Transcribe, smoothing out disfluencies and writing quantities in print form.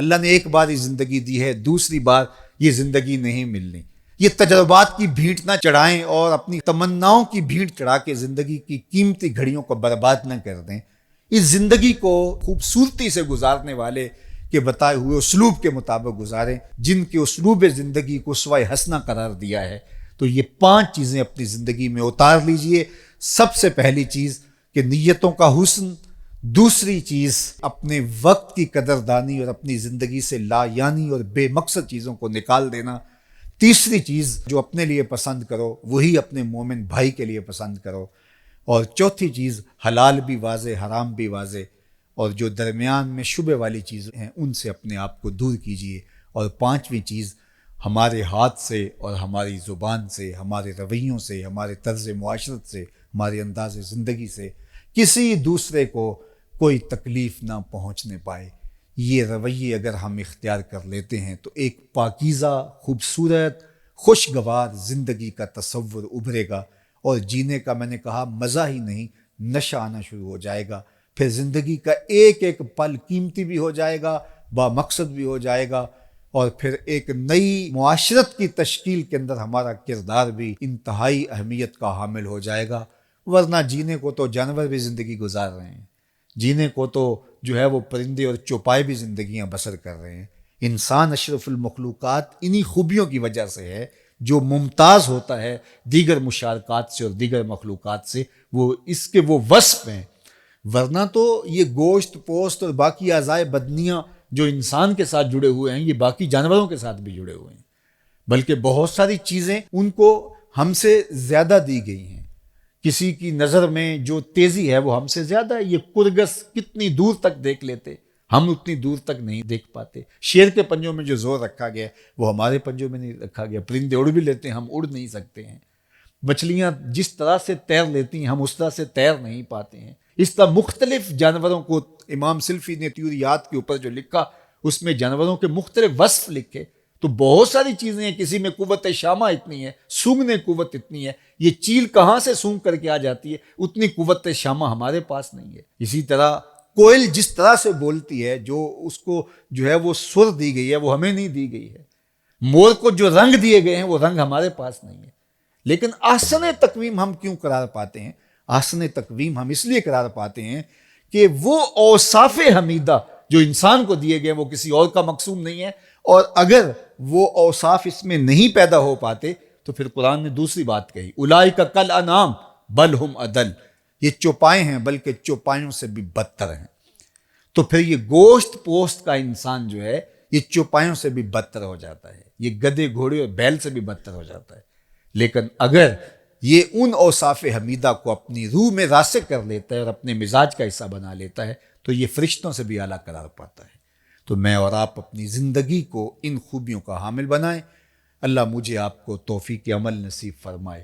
اللہ نے ایک بار یہ زندگی دی ہے، دوسری بار یہ زندگی نہیں ملنی۔ یہ تجربات کی بھیٹ نہ چڑھائیں اور اپنی تمناؤں کی بھیٹ چڑھا کے زندگی کی قیمتی گھڑیوں کو برباد نہ کر دیں۔ اس زندگی کو خوبصورتی سے گزارنے والے کے بتائے ہوئے اسلوب کے مطابق گزاریں، جن کے اسلوب زندگی کو اسوہ حسنہ قرار دیا ہے۔ تو یہ 5 چیزیں اپنی زندگی میں اتار لیجئے۔ سب سے پہلی چیز کہ نیتوں کا حسن، دوسری چیز اپنے وقت کی قدردانی اور اپنی زندگی سے لا یعنی اور بے مقصد چیزوں کو نکال دینا، تیسری چیز جو اپنے لیے پسند کرو وہی اپنے مومن بھائی کے لیے پسند کرو، اور چوتھی چیز حلال بھی واضح حرام بھی واضح، اور جو درمیان میں شبہ والی چیزیں ہیں ان سے اپنے آپ کو دور کیجیے، اور پانچویں چیز ہمارے ہاتھ سے اور ہماری زبان سے، ہمارے رویوں سے، ہمارے طرز معاشرت سے، ہمارے انداز زندگی سے کسی دوسرے کو کوئی تکلیف نہ پہنچنے پائے۔ یہ رویے اگر ہم اختیار کر لیتے ہیں تو ایک پاکیزہ، خوبصورت، خوشگوار زندگی کا تصور ابھرے گا، اور جینے کا میں نے کہا مزہ ہی نہیں، نشہ آنا شروع ہو جائے گا۔ پھر زندگی کا ایک ایک پل قیمتی بھی ہو جائے گا، با مقصد بھی ہو جائے گا، اور پھر ایک نئی معاشرت کی تشکیل کے اندر ہمارا کردار بھی انتہائی اہمیت کا حامل ہو جائے گا۔ ورنہ جینے کو تو جانور بھی زندگی گزار رہے ہیں، جینے کو تو جو ہے وہ پرندے اور چوپائے بھی زندگیاں بسر کر رہے ہیں۔ انسان اشرف المخلوقات انہی خوبیوں کی وجہ سے ہے جو ممتاز ہوتا ہے دیگر مشارکات سے اور دیگر مخلوقات سے، وہ اس کے وہ وصف ہیں۔ ورنہ تو یہ گوشت پوست اور باقی اعضائے بدنیاں جو انسان کے ساتھ جڑے ہوئے ہیں یہ باقی جانوروں کے ساتھ بھی جڑے ہوئے ہیں، بلکہ بہت ساری چیزیں ان کو ہم سے زیادہ دی گئی ہیں۔ کسی کی نظر میں جو تیزی ہے وہ ہم سے زیادہ ہے۔ یہ کرگس کتنی دور تک دیکھ لیتے، ہم اتنی دور تک نہیں دیکھ پاتے۔ شیر کے پنجوں میں جو زور رکھا گیا وہ ہمارے پنجوں میں نہیں رکھا گیا۔ پرندے اڑ بھی لیتے ہیں، ہم اڑ نہیں سکتے ہیں۔ مچھلیاں جس طرح سے تیر لیتی ہیں ہم اس طرح سے تیر نہیں پاتے ہیں۔ اس طرح مختلف جانوروں کو امام سلفی نے طیوریات کے اوپر جو لکھا اس میں جانوروں کے مختلف وصف لکھے، تو بہت ساری چیزیں ہیں۔ کسی میں قوت شامہ اتنی ہے، سونگنے قوت اتنی ہے، یہ چیل کہاں سے سونگ کر کے آ جاتی ہے، اتنی قوت شامہ ہمارے پاس نہیں ہے۔ اسی طرح کوئل جس طرح سے بولتی ہے، جو اس کو جو ہے وہ سر دی گئی ہے وہ ہمیں نہیں دی گئی ہے۔ مور کو جو رنگ دیے گئے ہیں وہ رنگ ہمارے پاس نہیں ہے۔ لیکن احسن تقویم ہم کیوں قرار پاتے ہیں؟ احسن تقویم ہم اس لیے قرار پاتے ہیں کہ وہ اوصاف حمیدہ جو انسان کو دیے گئے وہ کسی اور کا مقصود نہیں ہے، اور اگر وہ اوصاف اس میں نہیں پیدا ہو پاتے تو پھر قرآن نے دوسری بات کہی، اولئک کالانعام بل ہم اضل، یہ چوپائے ہیں بلکہ چوپایوں سے بھی بدتر ہیں۔ تو پھر یہ گوشت پوست کا انسان جو ہے یہ چوپایوں سے بھی بدتر ہو جاتا ہے، یہ گدھے گھوڑے اور بیل سے بھی بدتر ہو جاتا ہے۔ لیکن اگر یہ ان اوصاف حمیدہ کو اپنی روح میں راسخ کر لیتا ہے اور اپنے مزاج کا حصہ بنا لیتا ہے تو یہ فرشتوں سے بھی اعلیٰ قرار پاتا ہے۔ تو میں اور آپ اپنی زندگی کو ان خوبیوں کا حامل بنائیں۔ اللہ مجھے آپ کو توفیق عمل نصیب فرمائے۔